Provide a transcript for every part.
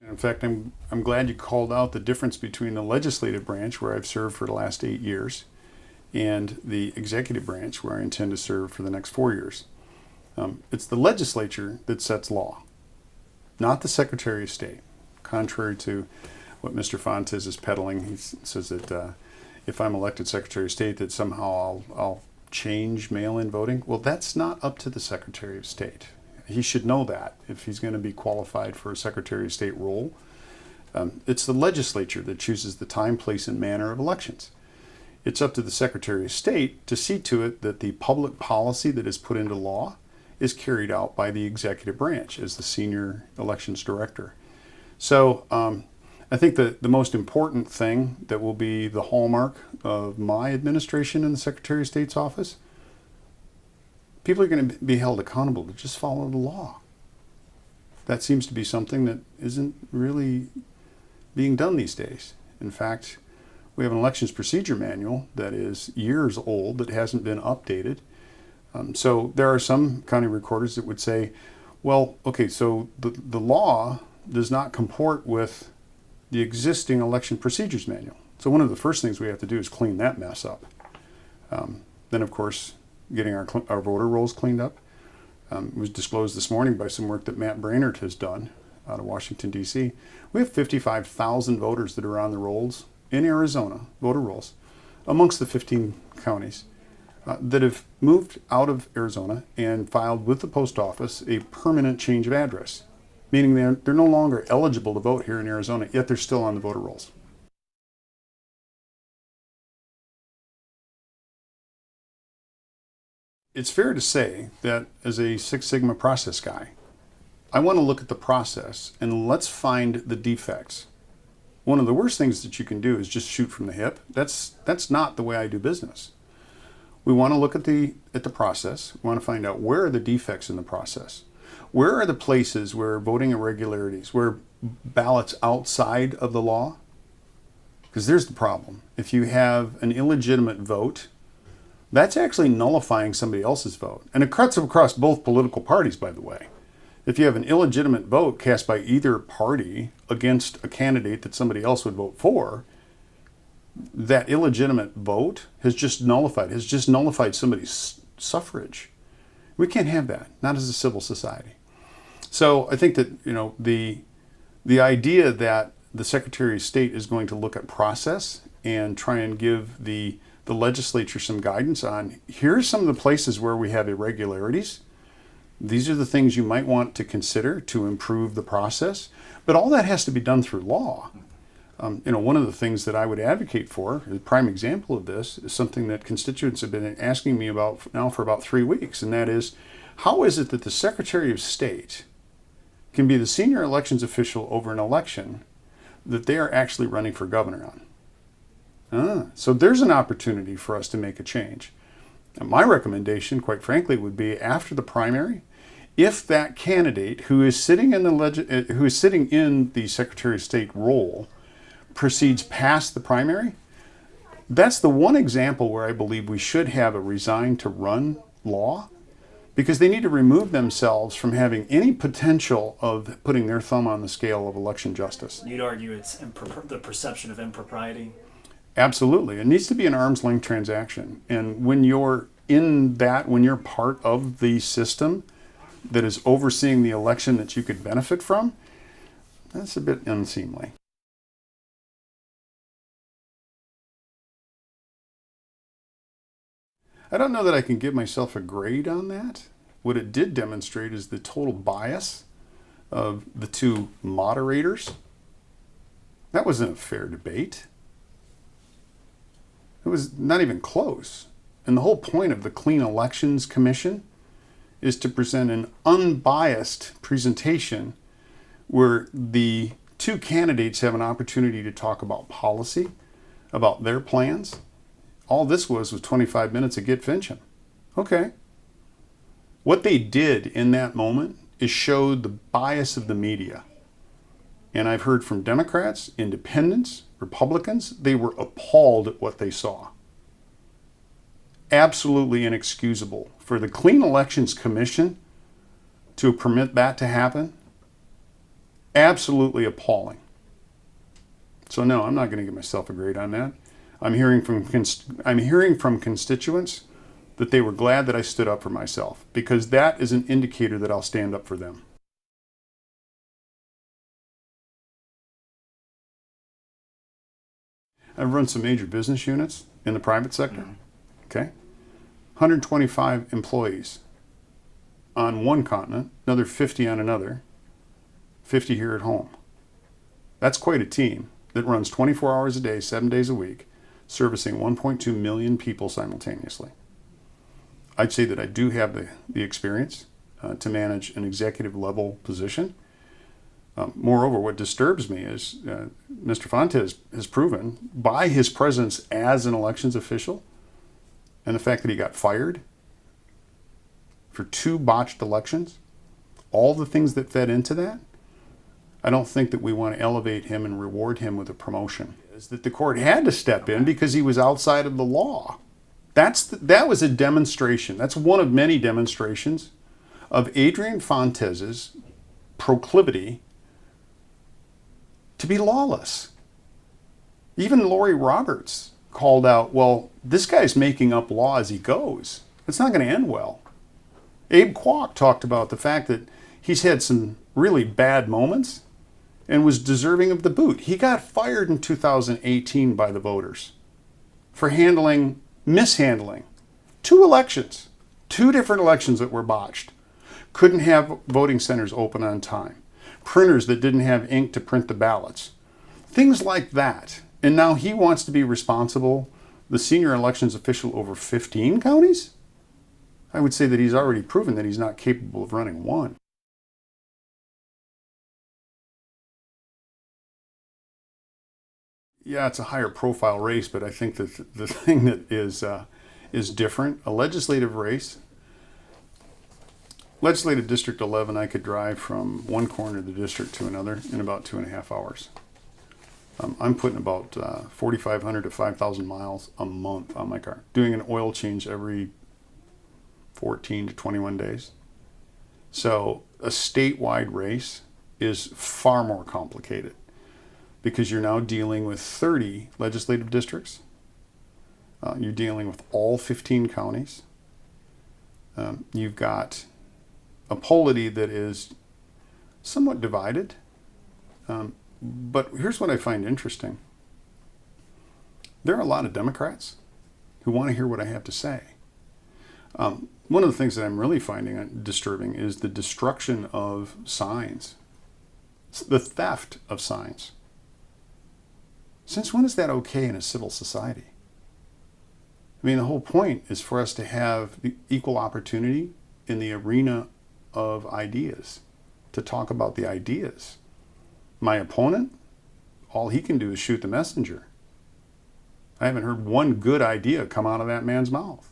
In fact, I'm glad you called out the difference between the legislative branch, where I've served for the last 8 years, and the executive branch, where I intend to serve for the next 4 years. It's the legislature that sets law, not the Secretary of State. Contrary to what Mr. Fontes is peddling, he says that if I'm elected Secretary of State, that somehow I'll change mail-in voting. Well, that's not up to the Secretary of State. He should know that if he's going to be qualified for a Secretary of State role. It's the legislature that chooses the time, place, and manner of elections. It's up to the Secretary of State to see to it that the public policy that is put into law is carried out by the executive branch as the senior elections director. So I think that the most important thing that will be the hallmark of my administration in the Secretary of State's office, people are going to be held accountable to just follow the law. That seems to be something that isn't really being done these days. In fact, we have an elections procedure manual that is years old that hasn't been updated. So there are some county recorders that would say, well, okay, so the law does not comport with the existing election procedures manual. So one of the first things we have to do is clean that mess up. Then, of course, getting our voter rolls cleaned up. It was disclosed this morning by some work that Matt Brainerd has done out of Washington, D.C. We have 55,000 voters that are on the rolls in Arizona, voter rolls, amongst the 15 counties that have moved out of Arizona and filed with the post office a permanent change of address, meaning they're no longer eligible to vote here in Arizona, yet they're still on the voter rolls. It's fair to say that as a Six Sigma process guy, I want to look at the process and let's find the defects. One of the worst things that you can do is just shoot from the hip. That's not the way I do business. We want to look at the process. We want to find out where are the defects in the process. Where are the places where voting irregularities, where ballots outside of the law? Because there's the problem. If you have an illegitimate vote, that's actually nullifying somebody else's vote. And it cuts across both political parties, by the way. If you have an illegitimate vote cast by either party against a candidate that somebody else would vote for, that illegitimate vote has just nullified somebody's suffrage. We can't have that, not as a civil society. So I think that, the idea that the Secretary of State is going to look at process and try and give the legislature some guidance on, here's some of the places where we have irregularities. These are the things you might want to consider to improve the process. But all that has to be done through law. One of the things that I would advocate for, a prime example of this, is something that constituents have been asking me about now for about 3 weeks, and that is, how is it that the Secretary of State can be the senior elections official over an election that they are actually running for governor on? So there's an opportunity for us to make a change. And my recommendation, quite frankly, would be after the primary, if that candidate who is sitting in the Secretary of State role proceeds past the primary, that's the one example where I believe we should have a resign to run law, because they need to remove themselves from having any potential of putting their thumb on the scale of election justice. You'd argue it's the perception of impropriety? Absolutely. It needs to be an arm's length transaction. And when you're when you're part of the system that is overseeing the election that you could benefit from, that's a bit unseemly. I don't know that I can give myself a grade on that. What it did demonstrate is the total bias of the two moderators. That wasn't a fair debate. It was not even close. And the whole point of the Clean Elections Commission is to present an unbiased presentation where the two candidates have an opportunity to talk about policy, about their plans. All this was 25 minutes of Get Finchem. Okay. What they did in that moment is showed the bias of the media. And I've heard from Democrats, independents, Republicans, they were appalled at what they saw. Absolutely inexcusable. For the Clean Elections Commission to permit that to happen, Absolutely appalling. So no, I'm not going to give myself a grade on that. I'm hearing from constituents that they were glad that I stood up for myself, because that is an indicator that I'll stand up for them. I've run some major business units in the private sector. Okay, 125 employees on one continent, another 50 on another, 50 here at home. That's quite a team that runs 24 hours a day, 7 days a week, servicing 1.2 million people simultaneously. I'd say that I do have the experience to manage an executive level position. Moreover, what disturbs me is Mr. Fontes has proven by his presence as an elections official and the fact that he got fired for 2 botched elections, all the things that fed into that, I don't think that we want to elevate him and reward him with a promotion. Is that the court had to step in because he was outside of the law. That was a demonstration. That's one of many demonstrations of Adrian Fontes's proclivity to be lawless. Even Lori Roberts called out, well, this guy's making up law as he goes. It's not going to end well. Abe Kwok talked about the fact that he's had some really bad moments and was deserving of the boot. He got fired in 2018 by the voters for mishandling 2 elections, 2 different elections that were botched. Couldn't have voting centers open on time. Printers that didn't have ink to print the ballots. Things like that. And now he wants to be responsible, the senior elections official over 15 counties? I would say that he's already proven that he's not capable of running one. Yeah, it's a higher profile race, but I think that the thing that is different, a legislative race, Legislative District 11, I could drive from one corner of the district to another in about 2.5 hours. I'm putting about 4,500 to 5,000 miles a month on my car, doing an oil change every 14 to 21 days. So a statewide race is far more complicated because you're now dealing with 30 legislative districts. You're dealing with all 15 counties. You've got a polity that is somewhat divided. But here's what I find interesting. There are a lot of Democrats who want to hear what I have to say. One of the things that I'm really finding disturbing is the destruction of signs, the theft of signs. Since when is that okay in a civil society? I mean, the whole point is for us to have the equal opportunity in the arena of ideas, to talk about the ideas. My opponent, all he can do is shoot the messenger. I haven't heard one good idea come out of that man's mouth.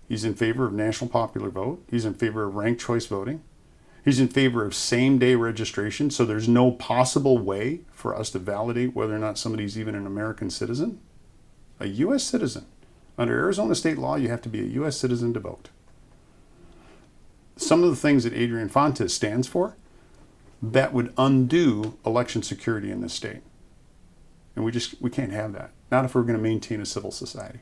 He's in favor of national popular vote. He's in favor of ranked choice voting. He's in favor of same-day registration, so there's no possible way for us to validate whether or not somebody's even an American citizen. A U.S. citizen. Under Arizona state law, you have to be a U.S. citizen to vote. Some of the things that Adrian Fontes stands for, that would undo election security in this state. And we can't have that. Not if we're going to maintain a civil society.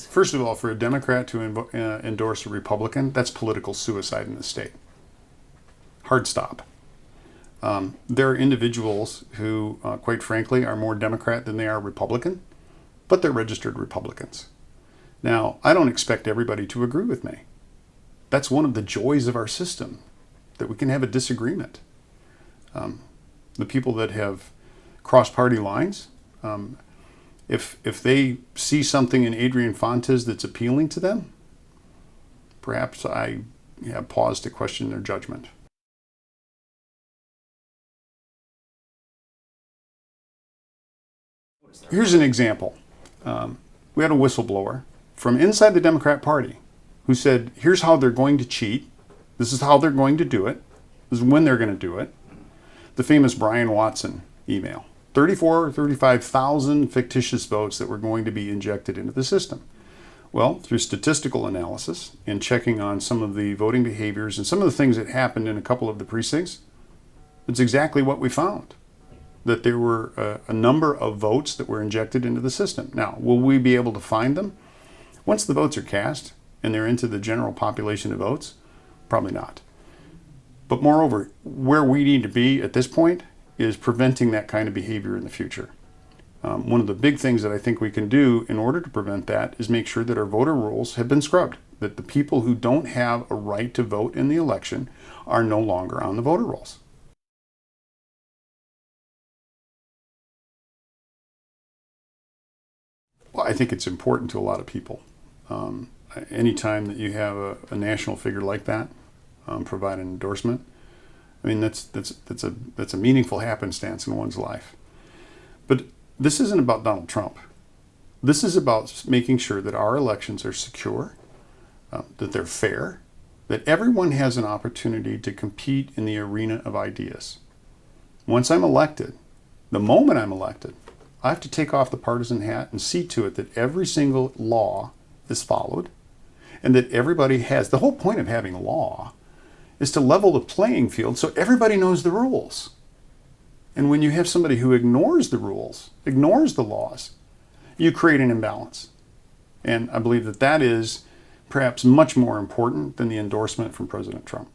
First of all, for a Democrat to endorse a Republican, that's political suicide in the state. Hard stop. There are individuals who, quite frankly, are more Democrat than they are Republican, but they're registered Republicans. Now, I don't expect everybody to agree with me. That's one of the joys of our system, that we can have a disagreement. The people that have crossed party lines, if they see something in Adrian Fontes that's appealing to them, perhaps I have pause to question their judgment. Here's an example. We had a whistleblower from inside the Democrat Party who said, here's how they're going to cheat. This is how they're going to do it. This is when they're going to do it. The famous Brian Watson email. 35,000 fictitious votes that were going to be injected into the system. Well, through statistical analysis and checking on some of the voting behaviors and some of the things that happened in a couple of the precincts, it's exactly what we found. That there were a number of votes that were injected into the system. Now, will we be able to find them? Once the votes are cast and they're into the general population of votes, probably not. But moreover, where we need to be at this point is preventing that kind of behavior in the future. One of the big things that I think we can do in order to prevent that is make sure that our voter rolls have been scrubbed, that the people who don't have a right to vote in the election are no longer on the voter rolls. Well, I think it's important to a lot of people. Anytime that you have a national figure like that provide an endorsement, I mean that's a meaningful happenstance in one's life. But this isn't about Donald Trump. This is about making sure that our elections are secure, that they're fair, that everyone has an opportunity to compete in the arena of ideas. Once I'm elected, the moment I'm elected, I have to take off the partisan hat and see to it that every single law is followed and that everybody has. The whole point of having law is to level the playing field so everybody knows the rules. And when you have somebody who ignores the rules, ignores the laws, you create an imbalance. And I believe that that is perhaps much more important than the endorsement from President Trump.